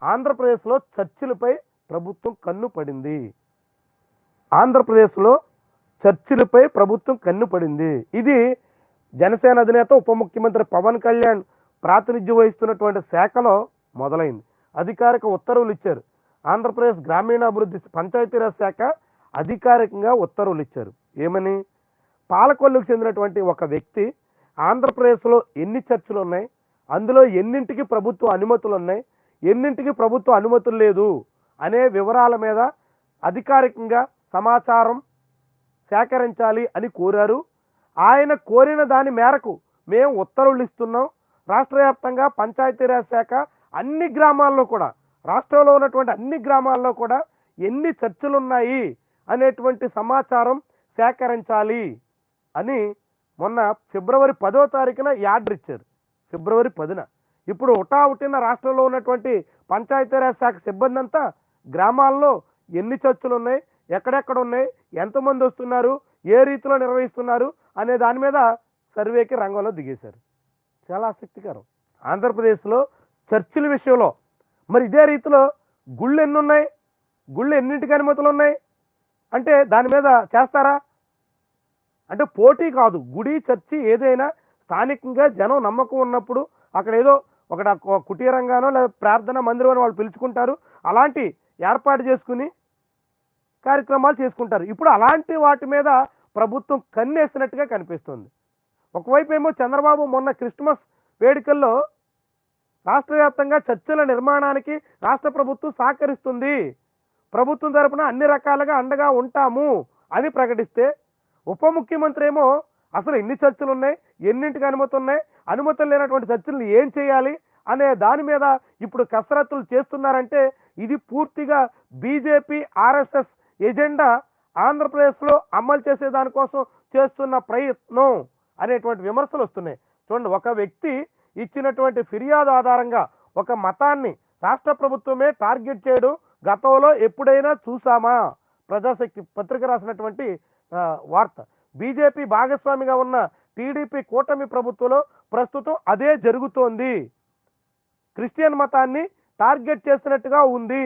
ఆంధ్రప్రదేశ్లో చర్చిలపై ప్రభుత్వం కన్ను పడింది. ఆంధ్రప్రదేశ్లో చర్చిలపై ప్రభుత్వం కన్ను పడింది. ఇది జనసేన అధినేత ఉప ముఖ్యమంత్రి పవన్ కళ్యాణ్ ప్రాతినిధ్యం వహిస్తున్నటువంటి శాఖలో మొదలైంది. అధికారిక ఉత్తర్వులు ఇచ్చారు. ఆంధ్రప్రదేశ్ గ్రామీణాభివృద్ధి పంచాయతీరాజ్ శాఖ అధికారికంగా ఉత్తర్వులు ఇచ్చారు. ఏమని? పాలకొల్లుకు చెందినటువంటి ఒక వ్యక్తి ఆంధ్రప్రదేశ్లో ఎన్ని చర్చిలు ఉన్నాయి, అందులో ఎన్నింటికి ప్రభుత్వ అనుమతులు ఉన్నాయి, ఎన్నింటికి ప్రభుత్వ అనుమతులు లేదు అనే వివరాల మీద అధికారికంగా సమాచారం సేకరించాలి అని కోరారు. ఆయన కోరిన దాని మేరకు మేము ఉత్తర్వులు ఇస్తున్నాం. రాష్ట్ర వ్యాప్తంగా పంచాయతీరాజ్ శాఖ అన్ని గ్రామాల్లో కూడా, రాష్ట్రంలో ఉన్నటువంటి అన్ని గ్రామాల్లో కూడా ఎన్ని చర్చలు ఉన్నాయి అనేటువంటి సమాచారం సేకరించాలి అని మొన్న ఫిబ్రవరి 10వ తారీఖున ఆర్డర్ ఇచ్చారు. ఫిబ్రవరి 10న. ఇప్పుడు హుటాహుటిన రాష్ట్రంలో ఉన్నటువంటి పంచాయతీరాజ్ శాఖ సిబ్బంది అంతా గ్రామాల్లో ఎన్ని చర్చలు ఉన్నాయి, ఎక్కడెక్కడ ఉన్నాయి, ఎంతమంది వస్తున్నారు, ఏ రీతిలో నిర్వహిస్తున్నారు అనే దాని మీద సర్వేకి రంగంలో దిగేశారు. చాలా ఆసక్తికరం. ఆంధ్రప్రదేశ్లో చర్చిల విషయంలో మరి ఇదే రీతిలో గుళ్ళు ఎన్ని ఉన్నాయి, గుళ్ళు ఎన్నింటికి అనుమతులు ఉన్నాయి అంటే దాని మీద చేస్తారా? అంటే పోటీ కాదు, గుడి చర్చి ఏదైనా స్థానికంగా జనం నమ్మకం ఉన్నప్పుడు అక్కడ ఏదో ఒక కుటీరంగానో లేదా ప్రార్థన మందిరం వాళ్ళు పిలుచుకుంటారు, అలాంటి ఏర్పాటు చేసుకుని కార్యక్రమాలు చేసుకుంటారు. ఇప్పుడు అలాంటి వాటి మీద ప్రభుత్వం కన్నేసినట్టుగా కనిపిస్తుంది. ఒకవైపు ఏమో చంద్రబాబు మొన్న క్రిస్మస్ వేడుకల్లో రాష్ట్ర వ్యాప్తంగా చర్చిల నిర్మాణానికి రాష్ట్ర ప్రభుత్వం సహకరిస్తుంది, ప్రభుత్వం తరపున అన్ని రకాలుగా అండగా ఉంటాము అని ప్రకటిస్తే, ఉప ముఖ్యమంత్రి ఏమో అసలు ఎన్ని చర్చలు ఉన్నాయి, ఎన్నింటికి అనుమతి ఉన్నాయి, అనుమతులు లేనటువంటి చర్చలను ఏం చేయాలి అనే దాని మీద ఇప్పుడు కసరత్తులు చేస్తున్నారంటే ఇది పూర్తిగా బీజేపీ ఆర్ఎస్ఎస్ ఎజెండా ఆంధ్రప్రదేశ్లో అమలు చేసే దానికోసం చేస్తున్న ప్రయత్నం అనేటువంటి విమర్శలు వస్తున్నాయి. చూడండి, ఒక వ్యక్తి ఇచ్చినటువంటి ఫిర్యాదు ఆధారంగా ఒక మతాన్ని రాష్ట్ర ప్రభుత్వమే టార్గెట్ చేయడం గతంలో ఎప్పుడైనా చూసామా? ప్రజాశక్తి పత్రిక రాసినటువంటి వార్త. బీజేపీ భాగస్వామిగా ఉన్న టీడీపీ కూటమి ప్రభుత్వంలో ప్రస్తుతం అదే జరుగుతోంది. క్రిస్టియన్ మతాన్ని టార్గెట్ చేసినట్టుగా ఉంది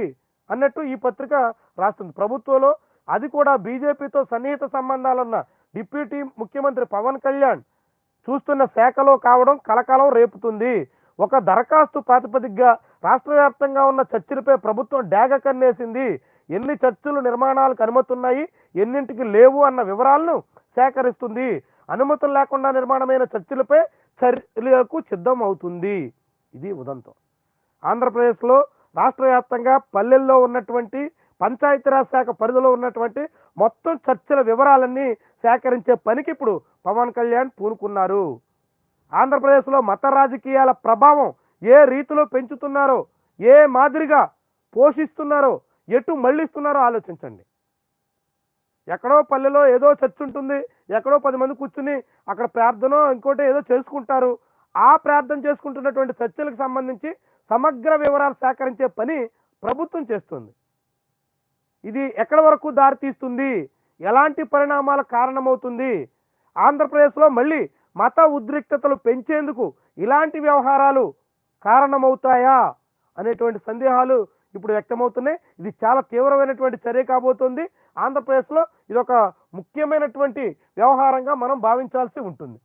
అన్నట్టు ఈ పత్రిక రాస్తుంది. ప్రభుత్వంలో అది కూడా బీజేపీతో సన్నిహిత సంబంధాలున్న డిప్యూటీ ముఖ్యమంత్రి పవన్ కళ్యాణ్ చూస్తున్న శాఖలో కావడం కలకలం రేపుతుంది. ఒక దరఖాస్తు ప్రాతిపదికగా రాష్ట్ర వ్యాప్తంగా ఉన్న చర్చిలపై ప్రభుత్వం డాగ కన్నేసింది. ఎన్ని చర్చిలు నిర్మాణాలకు అనుమతున్నాయి, ఎన్నింటికి లేవు అన్న వివరాలను సేకరిస్తుంది. అనుమతులు లేకుండా నిర్మాణమైన చర్చిలపై చర్యలకు సిద్ధం అవుతుంది. ఇది ఉదంతం. ఆంధ్రప్రదేశ్లో రాష్ట్ర వ్యాప్తంగా పల్లెల్లో ఉన్నటువంటి పంచాయతీరాజ్ శాఖ పరిధిలో ఉన్నటువంటి మొత్తం చర్చల వివరాలన్నీ సేకరించే పనికి ఇప్పుడు పవన్ కళ్యాణ్ పూనుకున్నారు. ఆంధ్రప్రదేశ్లో మత రాజకీయాల ప్రభావం ఏ రీతిలో పెంచుతున్నారో, ఏ మాదిరిగా పోషిస్తున్నారో, ఎటు మళ్ళిస్తున్నారో ఆలోచించండి. ఎక్కడో పల్లెలో ఏదో చర్చ్ ఉంటుంది, ఎక్కడో 10 మంది కూర్చుని అక్కడ ప్రార్థన ఇంకోటి ఏదో చేసుకుంటారు. ఆ ప్రార్థన చేసుకుంటున్నటువంటి చర్చలకు సంబంధించి సమగ్ర వివరాలు సేకరించే పని ప్రభుత్వం చేస్తుంది. ఇది ఎక్కడి వరకు దారితీస్తుంది, ఎలాంటి పరిణామాల కారణమవుతుంది, ఆంధ్రప్రదేశ్లో మళ్ళీ మత ఉద్రిక్తతలు పెంచేందుకు ఇలాంటి వ్యవహారాలు కారణమవుతాయా అనేటువంటి సందేహాలు ఇప్పుడు వ్యక్తమవుతున్నాయి. ఇది చాలా తీవ్రమైనటువంటి చర్య కాబోతుంది. ఆంధ్రప్రదేశ్లో ఇది ఒక ముఖ్యమైనటువంటి వ్యవహారంగా మనం భావించాల్సి ఉంటుంది.